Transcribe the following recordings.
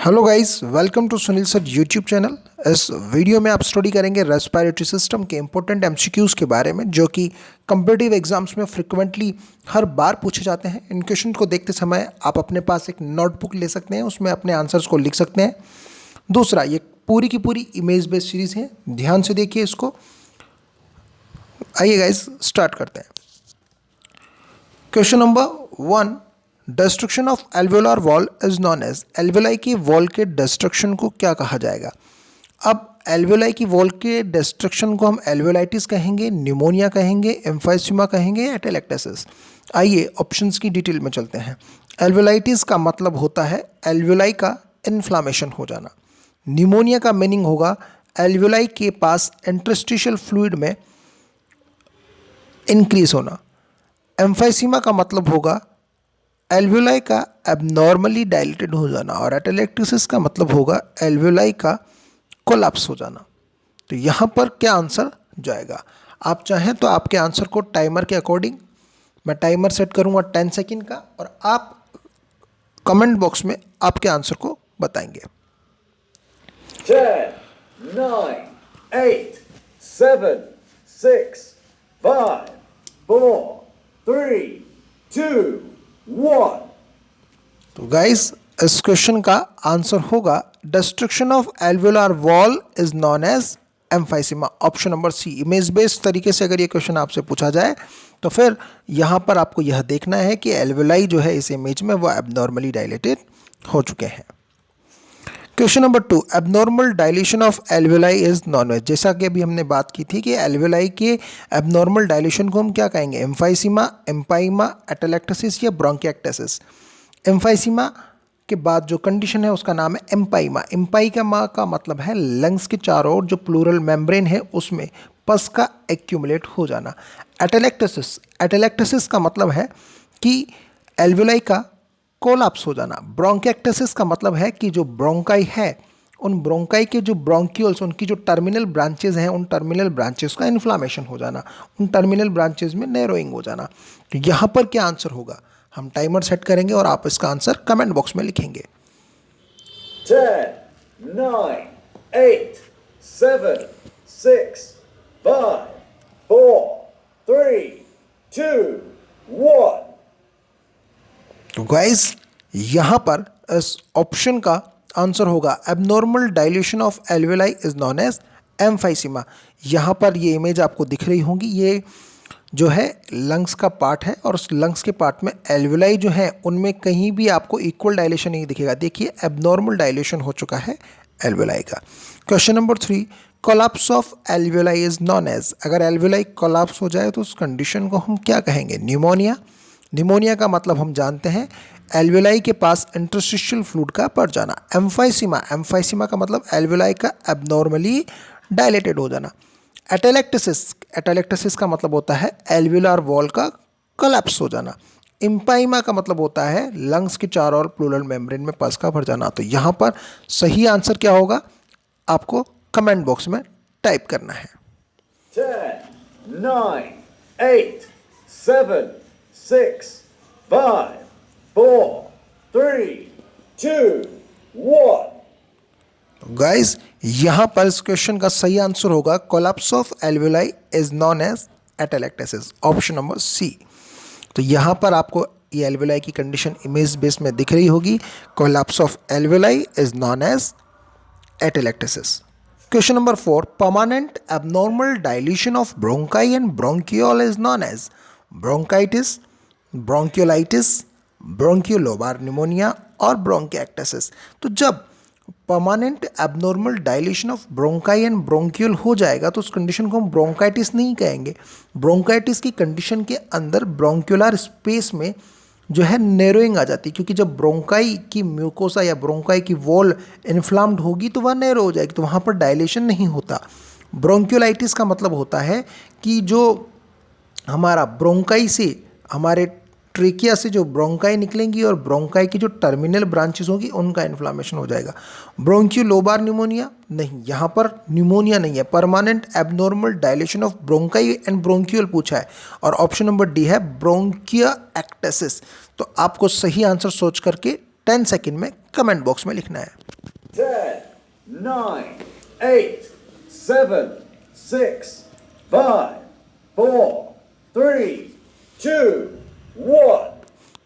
Hello guys, welcome to Sunil sir YouTube channel. इस video में आप स्टडी करेंगे रेस्पिरेटरी सिस्टम के इंपॉर्टेंट एमसीक्यूज़ के बारे में, जो कि कम्पिटिटिव एग्जाम्स में फ्रिक्वेंटली हर बार पूछे जाते हैं। इन क्वेश्चन को देखते समय आप अपने पास एक नोटबुक ले सकते हैं, उसमें अपने आंसर्स को लिख सकते हैं। दूसरा, ये पूरी की पूरी इमेज बेस्ड सीरीज़ है, ध्यान से देखिए इसको। आइए गाइस, स्टार्ट करते हैं। Question number 1, destruction of alveolar wall is known as. Alveoli की वॉल के डिस्ट्रक्शन को क्या कहा जाएगा? अब एल्वेलाई की वॉल के डिस्ट्रक्शन को हम एल्वेलाइटिस कहेंगे, न्यूमोनिया कहेंगे, एम्फाइसीमा कहेंगे या एटेलेक्टेसिस। आइए ऑप्शंस की डिटेल में चलते हैं। एल्वेलाइटिस का मतलब होता है एल्वेलाई का इन्फ्लामेशन हो जाना। न्यूमोनिया का मीनिंग होगा एल्वेलाई के पास इंटरस्टिशियल फ्लूइड में इंक्रीज होना। एम्फाइसीमा का मतलब होगा एल्वेलाई का एबनॉर्मली डायलेटेड हो जाना, और एटेलेक्टेसिस का मतलब होगा एल्वेलाई का कोलैप्स हो जाना। तो यहाँ पर क्या आंसर जाएगा? आप चाहें तो आपके आंसर को टाइमर के अकॉर्डिंग, मैं टाइमर सेट करूँगा 10 सेकेंड का, और आप कमेंट बॉक्स में आपके आंसर को बताएंगे। 10, 9, 8, 7, 6, 5, 4, 3, 2, 1। तो गाइस, इस क्वेश्चन का आंसर होगा destruction of alveolar wall is known as emphysema. Option number C. Image based तरीके से अगर ये क्वेश्चन आपसे पूछा जाए तो फिर यहाँ पर आपको यह देखना है कि एल्वेलाई जो है इस इमेज में वो एबनॉर्मली डायलेटेड हो चुके हैं। Question number 2, abnormal dilation of alveoli is known as. जैसा कि अभी हमने बात की थी कि एल्वेलाई के एबनॉर्मल डायलेशन को हम क्या कहेंगे? एम्फाइसीमा, एम्पाइमा, एटेलेक्टेसिस या ब्रोंकिएक्टेसिस। एम्फाइसीमा के बाद जो कंडीशन है उसका नाम है एम्पाइमा। एम्पाइमा का मतलब है लंग्स के चारों ओर जो प्लूरल मेम्ब्रेन है उसमें पस का एक्यूमुलेट हो जाना। एटेलेक्टेसिस का मतलब है कि एल्वेलाई का कोलैप्स हो जाना। ब्रोंकिएक्टेसिस का मतलब है कि जो ब्रोंकाई है, उन ब्रोंकाई के जो ब्रोंक्यूल्स, उनकी जो टर्मिनल ब्रांचेज हैं, उन टर्मिनल ब्रांचेस का इन्फ्लामेशन हो जाना, उन टर्मिनल ब्रांचेज में नैरोइंग हो जाना। तो यहाँ पर क्या आंसर होगा? हम टाइमर सेट करेंगे और आप इसका आंसर कमेंट बॉक्स में लिखेंगे। 10, 9, 8, 7, 6, 5, 4, 3, 2, 1। तो गाइस, यहाँ पर इस ऑप्शन का आंसर होगा abnormal dilation of alveoli is known as emphysema. यहाँ पर ये इमेज आपको दिख रही होंगी, ये जो है लंग्स का पार्ट है, और उस लंग्स के पार्ट में एल्वेलाई जो है उनमें कहीं भी आपको इक्वल डायलेशन नहीं दिखेगा। देखिए, एबनॉर्मल डायलेशन हो चुका है एल्वेलाई का। Question number 3, collapse of alveoli is known as. अगर एल्वेलाई कोलैप्स हो जाए तो उस कंडीशन को हम क्या कहेंगे? न्यूमोनिया। न्यूमोनिया का मतलब हम जानते हैं एल्वेलाई के पास इंटरस्टिशियल फ्लूइड का बढ़ जाना। एम्फाइसीमा, एम्फाइसीमा का मतलब एल्वेलाई का एबनॉर्मली डायलेटेड हो जाना। एटेलेक्टेसिस, एटेलेक्टेसिस का मतलब होता है एल्वेोलर वॉल का कोलैप्स हो जाना। इम्पाइमा का मतलब होता है लंग्स के चारों ओर प्लूरल मेम्ब्रेन में पस का भर जाना। तो यहाँ पर सही आंसर क्या होगा? आपको कमेंट बॉक्स में टाइप करना है। 10, 9, 8, 7, 6, 5, 4, 3, 2, 1। गाइस, यहाँ पर इस क्वेश्चन का सही आंसर होगा collapse of alveoli is known as atelectasis. Option number C. तो यहाँ पर आपको ये एल्वेलाई की कंडीशन इमेज बेस में दिख रही होगी। Collapse of alveoli is known as atelectasis. Question number 4, permanent abnormal dilation of bronchi and bronchiole is known as bronchitis, bronchiolitis, bronchiolobar pneumonia और ब्रोंकिएक्टेसिस। तो जब permanent abnormal dilation of bronchi and bronchial हो जाएगा तो उस condition को हम bronchitis नहीं कहेंगे। ब्रोंकाइटिस की कंडीशन के अंदर ब्रोंक्यूलर स्पेस में जो है नैरोइंग आ जाती है, क्योंकि जब ब्रोंकाई की म्यूकोसा या ब्रोंकाई की वॉल इन्फ्लाम्ड होगी तो वह नैरो हो जाएगी, तो वहाँ पर डायलेशन नहीं होता। ब्रोंक्यूलाइटिस का मतलब होता है कि जो हमारा ब्रोंकाई से, हमारे ट्रेकिया से जो ब्रोंकाई निकलेंगी और ब्रोंकाई की जो टर्मिनल ब्रांचेस होगी उनका इन्फ्लामेशन हो जाएगा। ब्रोंकियोलोबार न्यूमोनिया नहीं, यहाँ पर न्यूमोनिया नहीं है, permanent abnormal dilation of bronchi and bronchial पूछा है, और ऑप्शन नंबर डी है ब्रोंकिया एक्टेसिस। तो आपको सही आंसर सोच करके 10 सेकंड में कमेंट बॉक्स में लिखना है। 10, 9, 8, 7, 6, 5, 4, 3, 2, 1.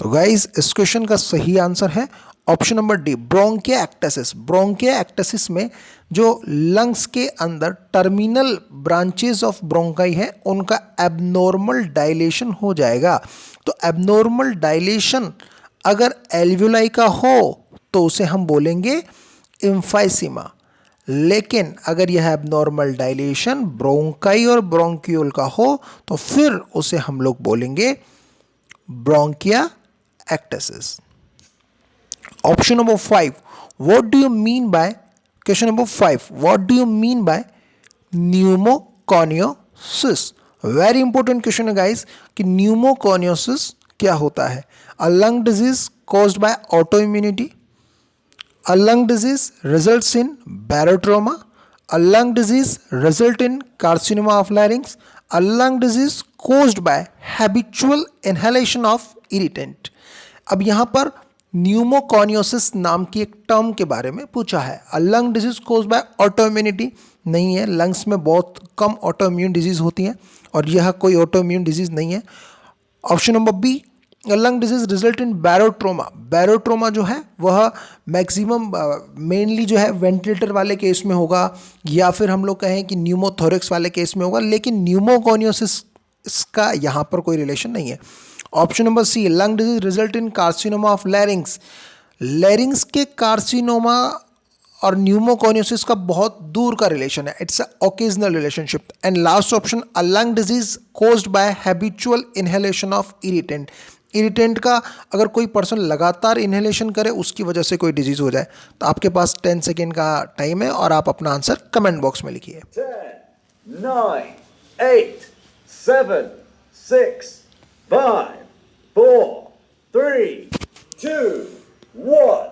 तो गाइज इस क्वेश्चन का सही आंसर है ऑप्शन नंबर डी, ब्रोंकियाएक्टेसिस। ब्रोंकियाएक्टेसिस में जो लंग्स के अंदर टर्मिनल ब्रांचेस ऑफ ब्रोंकाई है उनका एबनॉर्मल डायलेशन हो जाएगा। तो एबनॉर्मल डायलेशन अगर एल्वुलाई का हो तो उसे हम बोलेंगे एम्फाइसीमा, लेकिन अगर यह एबनॉर्मल डायलेशन ब्रोंकाई और ब्रोंक्यूल का हो तो फिर उसे हम लोग बोलेंगे ब्रोंकियाएक्टेसिस। Option number 5. What do you mean by, question number 5, what do you mean by pneumoconiosis? Very important question है guys कि pneumoconiosis क्या होता है? A lung disease caused by autoimmunity. A lung disease results in barotrauma. A lung disease result in carcinoma of larynx. A lung disease caused by habitual inhalation of irritant. अब यहाँ पर न्यूमोकॉनियोसिस नाम की एक टर्म के बारे में पूछा है। A lung disease caused by autoimmunity नहीं है, लंग्स में बहुत कम ऑटोइम्यून डिजीज होती हैं और यह कोई ऑटोइम्यून डिजीज नहीं है। Option number B, lung disease result in barotrauma. Barotrauma जो है वह मैक्सिमम मेनली जो है वेंटिलेटर वाले केस में होगा या फिर हम लोग कहें कि न्यूमोथोरिक्स वाले केस में होगा, लेकिन न्यूमोकॉनियोसिस इसका यहाँ पर कोई रिलेशन नहीं है। Option number C, lung disease result in carcinoma of larynx. Larynx के कार्सिनोमा और न्यूमोकॉनियोसिस का बहुत दूर का रिलेशन है, it's a occasional relationship. And last option, a lung disease caused by habitual inhalation of irritant. Irritant का अगर कोई पर्सन लगातार इनहेलेशन करे उसकी वजह से कोई डिजीज हो जाए। तो आपके पास 10 सेकेंड का टाइम है और आप अपना आंसर कमेंट बॉक्स में लिखिए। 10, 9, 8, 7, 6, 5, 4, 3, 2, 1.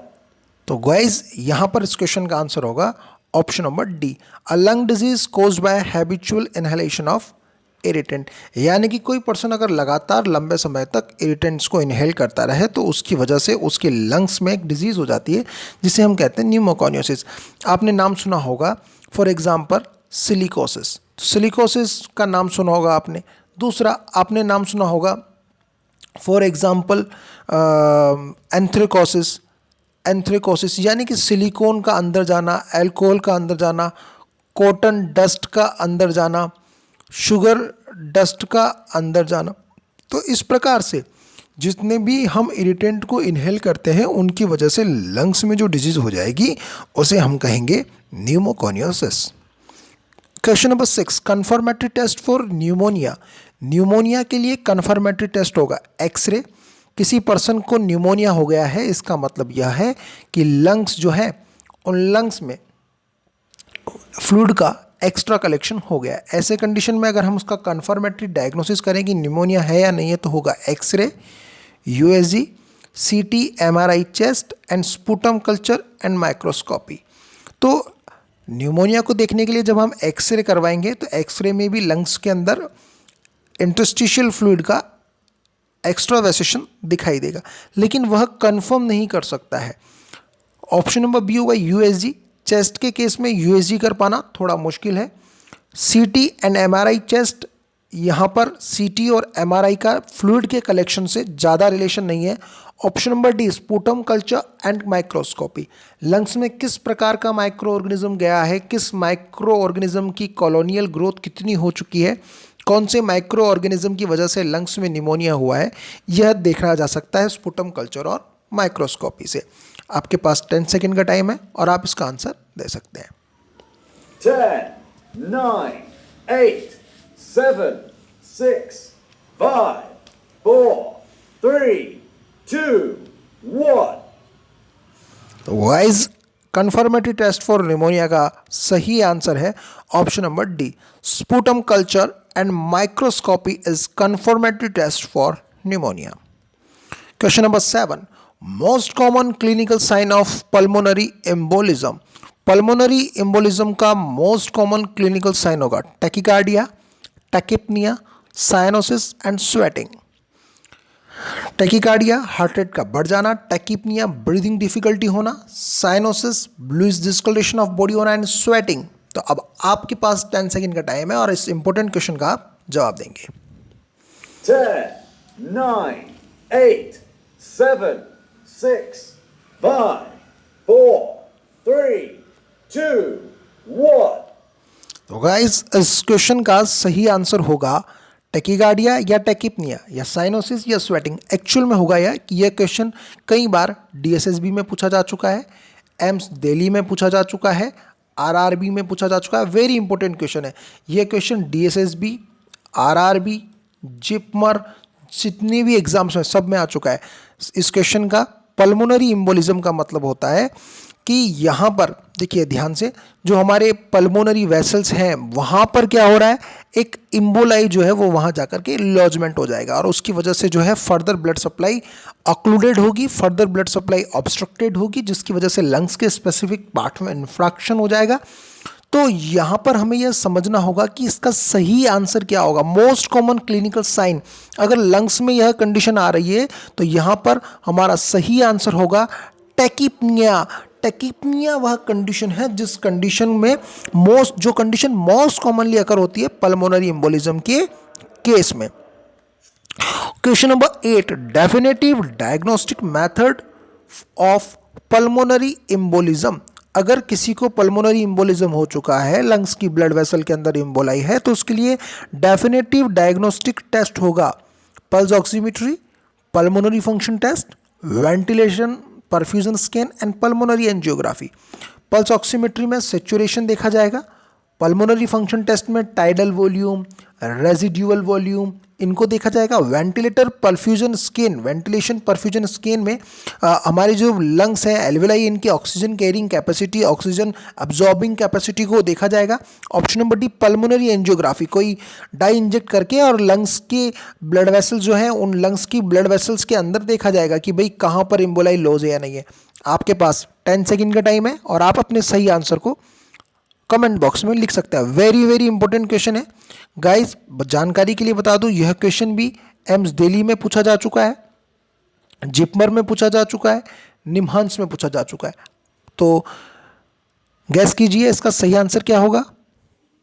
तो गाइज यहां पर इस क्वेश्चन का आंसर होगा option number D, a lung disease caused by habitual inhalation of irritant. यानी कि कोई पर्सन अगर लगातार लंबे समय तक इरिटेंट्स को इनहेल करता रहे तो उसकी वजह से उसके लंग्स में एक डिजीज़ हो जाती है जिसे हम कहते हैं न्यूमोकॉनियोसिस। आपने नाम सुना होगा फॉर एग्जांपल सिलिकोसिस, सिलिकोसिस का नाम सुना होगा आपने। दूसरा आपने नाम सुना होगा फॉर एग्जांपल एंथ्रेकोसिस। एंथ्रेकोसिस यानी कि सिलिकॉन का अंदर जाना, अल्कोहल का अंदर जाना, कॉटन डस्ट का अंदर जाना, शुगर डस्ट का अंदर जाना। तो इस प्रकार से जितने भी हम इरिटेंट को इनहेल करते हैं उनकी वजह से लंग्स में जो डिजीज़ हो जाएगी उसे हम कहेंगे pneumoconiosis. Question number 6, confirmatory test for pneumonia. Pneumonia के लिए कन्फर्मेटरी टेस्ट होगा एक्सरे। किसी पर्सन को न्यूमोनिया हो गया है इसका मतलब यह है कि लंग्स जो है उन लंग्स में फ्लूइड का एक्स्ट्रा कलेक्शन हो गया है। ऐसे कंडीशन में अगर हम उसका कन्फर्मेटरी डायग्नोसिस करें कि न्यूमोनिया है या नहीं है तो होगा एक्सरे, यूएसजी, सीटी, MRI chest and sputum culture and microscopy. तो न्यूमोनिया को देखने के लिए जब हम एक्सरे करवाएंगे तो एक्सरे में भी लंग्स के अंदर इंटरस्टिशियल फ्लूइड का एक्स्ट्रावेसेशन दिखाई देगा, लेकिन वह कंफर्म नहीं कर सकता है। ऑप्शन नंबर बी होगा यूएसजी। चेस्ट के केस में यूएसजी कर पाना थोड़ा मुश्किल है। सीटी एंड एमआरआई चेस्ट, यहाँ पर सीटी और एमआरआई का फ्लूइड के कलेक्शन से ज़्यादा रिलेशन नहीं है। Option number D, sputum culture and microscopy. Lungs में किस प्रकार का माइक्रो ऑर्गेनिज्म गया है, किस माइक्रो ऑर्गेनिज्म की कॉलोनियल ग्रोथ कितनी हो चुकी है, कौन से माइक्रो ऑर्गेनिज्म की वजह से लंग्स में निमोनिया हुआ है, यह देखा जा सकता है स्पुटम कल्चर और माइक्रोस्कोपी से। आपके पास 10 सेकेंड का टाइम है और आप इसका आंसर दे सकते हैं। 10, 9, 8, 7, 6, 5, 4, 3, 2, 1. तो wise confirmatory test for pneumonia का सही आंसर है option number D, sputum culture and microscopy is confirmatory test for pneumonia. Question number 7, most common clinical sign of pulmonary embolism. Pulmonary embolism का मोस्ट कॉमन क्लिनिकल साइन होगा tachycardia, tachypnoea, cyanosis and sweating. Tachycardia heart rate का बढ़ जाना, tachypnoea breathing difficulty होना, cyanosis bluish discolouration of body होना and sweating. तो अब आपके पास 10 सेकंड का टाइम है और इस इंपॉर्टेंट क्वेश्चन का आप जवाब देंगे। 10, 9, 8, 7, 6, 5, 4, 3, 2, 1। तो गाइस इस क्वेश्चन का सही आंसर होगा टैकीकार्डिया या टैकीपनिया या साइनोसिस या स्वेटिंग। एक्चुअल में होगा यह क्वेश्चन कई बार डीएसएसबी में पूछा जा चुका है, एम्स दिल्ली में पूछा जा चुका है, आरआरबी में पूछा जा चुका है। वेरी इंपॉर्टेंट क्वेश्चन है यह क्वेश्चन। डीएसएसबी, आरआरबी, जिपमर जितने भी एग्जाम्स में सब में आ चुका है। इस क्वेश्चन का पल्मोनरी एम्बोलिज्म का मतलब होता है कि यहाँ पर देखिए ध्यान से, जो हमारे पल्मोनरी वेसल्स हैं वहाँ पर क्या हो रहा है, एक इम्बोलाई जो है वो वहाँ जाकर के लॉजमेंट हो जाएगा और उसकी वजह से जो है फर्दर ब्लड सप्लाई ऑक्लूडेड होगी, फर्दर ब्लड सप्लाई ऑब्स्ट्रक्टेड होगी, जिसकी वजह से लंग्स के स्पेसिफिक पार्ट में इन्फ्रैक्शन हो जाएगा। तो यहाँ पर हमें यह समझना होगा कि इसका सही आंसर क्या होगा। मोस्ट कॉमन क्लिनिकल साइन, अगर लंग्स में यह कंडीशन आ रही है तो यहाँ पर हमारा सही आंसर होगा टैकीपनिया। टैकीपनिया वह कंडीशन है जिस कंडीशन में जो कंडीशन मोस्ट कॉमनली अकर होती है पल्मोनरी एम्बोलिज्म के केस में। Question number 8, definitive diagnostic method of pulmonary embolism. अगर किसी को पल्मोनरी एम्बोलिज्म हो चुका है, लंग्स की ब्लड वेसल के अंदर एम्बोलाई है, तो उसके लिए डेफिनेटिव डायग्नोस्टिक टेस्ट होगा pulse oximetry, pulmonary function test, ventilation, perfusion scan and pulmonary angiography. Pulse oximetry में सेचुरेशन देखा जाएगा, पल्मोनरी फंक्शन टेस्ट में टाइडल वॉल्यूम, रेजिड्यूअल वॉल्यूम इनको देखा जाएगा। Ventilator perfusion scan, ventilation perfusion scan में हमारे जो लंग्स हैं एल्वेलाई, इनकी oxygen carrying capacity, oxygen absorbing capacity को देखा जाएगा। Option number D pulmonary angiography, कोई डाई इंजेक्ट करके और लंग्स के ब्लड वेसल्स जो हैं उन लंग्स की ब्लड वेसल्स के अंदर देखा जाएगा कि भाई कहाँ पर एम्बोलाई लॉज है या नहीं है। आपके पास 10 सेकेंड का टाइम है और आप अपने सही आंसर को कमेंट बॉक्स में लिख सकते हैं। वेरी वेरी इंपॉर्टेंट क्वेश्चन है गाइस। जानकारी के लिए बता दूं, यह क्वेश्चन भी एम्स दिल्ली में पूछा जा चुका है, जिपमर में पूछा जा चुका है, निमहांस में पूछा जा चुका है। तो गैस कीजिए इसका सही आंसर क्या होगा।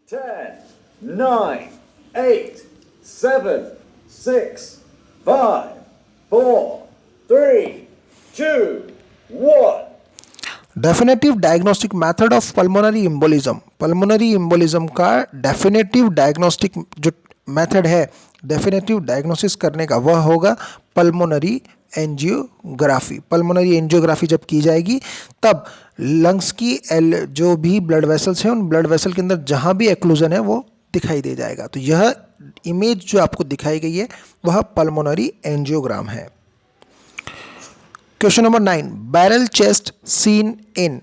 10, 9, 8, 7, 6, 5, 4, 3, 2, 1। Definitive diagnostic method of pulmonary embolism. Pulmonary embolism का डेफिनेटिव डायग्नोस्टिक जो मेथड है डेफिनेटिव डायग्नोसिस करने का, वह होगा पल्मोनरी एंजियोग्राफी। पल्मोनरी एंजियोग्राफी जब की जाएगी तब लंग्स की जो भी ब्लड वेसल्स हैं उन ब्लड वेसल के अंदर जहाँ भी एक्लूजन है वो दिखाई दे जाएगा। तो यह इमेज जो आपको दिखाई गई है वह पल्मोनरी एंजियोग्राम है। Question number 9, barrel chest seen in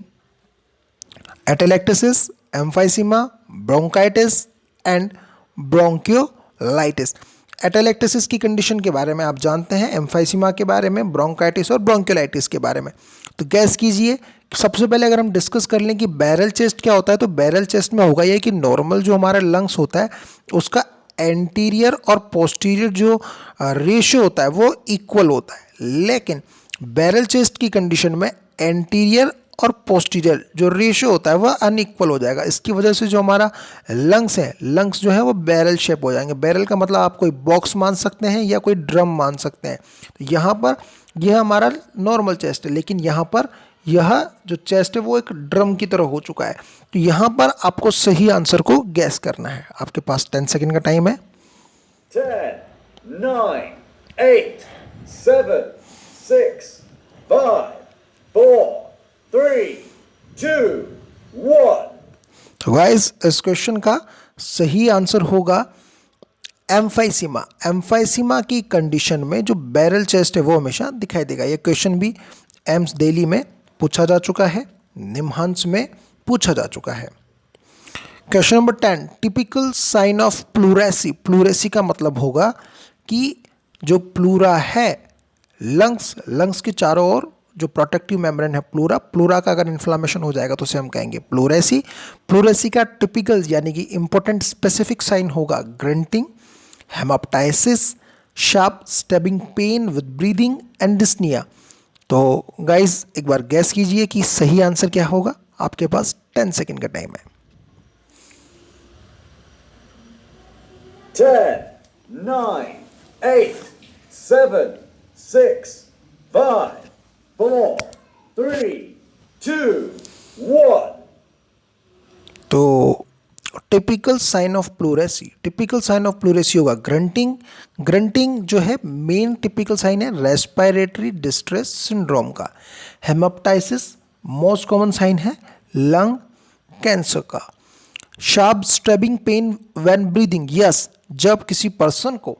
atelectasis, emphysema, bronchitis and bronchiolitis. Atelectasis की कंडीशन के बारे में आप जानते हैं, एम्फाइसीमा के बारे में, ब्रोंकाइटिस और ब्रोंकियोलाइटिस के बारे में। तो गैस कीजिए। सबसे पहले अगर हम डिस्कस कर लें कि बैरल चेस्ट क्या होता है, तो बैरल चेस्ट में होगा ये कि नॉर्मल जो हमारा लंग्स होता है उसका एंटीरियर और पोस्टीरियर जो रेशियो होता है वो इक्वल होता है, लेकिन बैरल चेस्ट की कंडीशन में एंटीरियर और पोस्टीरियर जो रेशियो होता है वह अनइक्वल हो जाएगा। इसकी वजह से जो हमारा लंग्स है, लंग्स जो है वो बैरल शेप हो जाएंगे। बैरल का मतलब आप कोई बॉक्स मान सकते हैं या कोई ड्रम मान सकते हैं। तो यहाँ पर यह हमारा नॉर्मल चेस्ट है, लेकिन यहाँ पर यह जो चेस्ट है वो एक ड्रम की तरह हो चुका है। तो यहाँ पर आपको सही आंसर को गैस करना है। आपके पास 10 सेकेंड का टाइम है। 10, 9, 8, 7, 6, 5, 4, 3, 2, 1। तो गाइस इस क्वेश्चन का सही आंसर होगा एम्फाइसीमा। एम्फाइसीमा की कंडीशन में जो बैरल चेस्ट है वो हमेशा दिखाई देगा। ये क्वेश्चन भी एम्स दिल्ली में पूछा जा चुका है, निमहांस में पूछा जा चुका है। Question number 10, typical sign of pleurisy. Pleurisy का मतलब होगा कि जो प्लूरा है, लंग्स के चारों ओर जो प्रोटेक्टिव मेम्ब्रेन है प्लूरा का अगर इन्फ्लामेशन हो जाएगा तो उसे हम कहेंगे प्लूरेसी। प्लूरेसी का टिपिकल यानी कि इंपॉर्टेंट स्पेसिफिक साइन होगा grunting, haemoptysis, sharp stabbing pain with breathing and dyspnoea. तो गाइज एक बार गैस कीजिए कि सही आंसर क्या होगा। आपके पास 10 सेकेंड का टाइम है। 10, 9, 8, 7, 6, 5, 4, 3, 2, 1. तो typical sign of pleurisy, typical sign of pleurisy होगा ग्रंटिंग। ग्रंटिंग जो है मेन टिपिकल साइन है रेस्पिरेटरी डिस्ट्रेस सिंड्रोम का। हेमेप्टाइसिस मोस्ट कॉमन साइन है लंग कैंसर का। Sharp stabbing pain when breathing, yes, जब किसी पर्सन को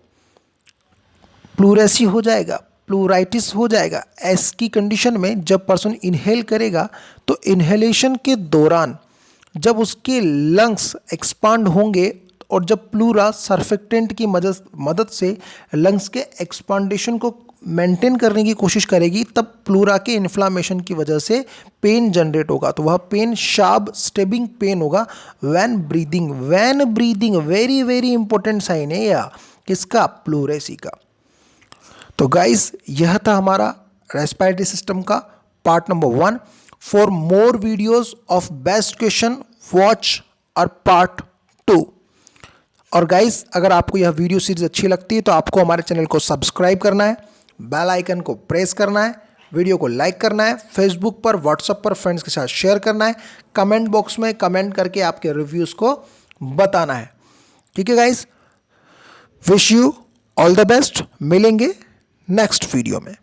प्लूरेसी हो जाएगा, प्लूराइटिस हो जाएगा, ऐसी कंडीशन में जब पर्सन इनहेल करेगा तो इनहेलेशन के दौरान जब उसके लंग्स एक्सपांड होंगे और जब प्लूरा सर्फेक्टेंट की मदद से लंग्स के एक्सपांडेशन को मेंटेन करने की कोशिश करेगी, तब प्लूरा के इन्फ्लामेशन की वजह से पेन जनरेट होगा। तो वह पेन शार्प स्टेबिंग पेन होगा when breathing. When breathing very very important sign है या किसका, प्लूरेसी का। तो गाइस यह था हमारा रेस्पिरेटरी सिस्टम का part number 1। For more videos of best question watch और पार्ट 2। और गाइस अगर आपको यह वीडियो सीरीज अच्छी लगती है तो आपको हमारे चैनल को सब्सक्राइब करना है, बेल आइकन को प्रेस करना है, वीडियो को लाइक करना है, फेसबुक पर व्हाट्सएप पर फ्रेंड्स के साथ शेयर करना है, कमेंट बॉक्स में कमेंट करके आपके रिव्यूज़ को बताना है। ठीक है guys, wish you all the best. मिलेंगे नेक्स्ट वीडियो में।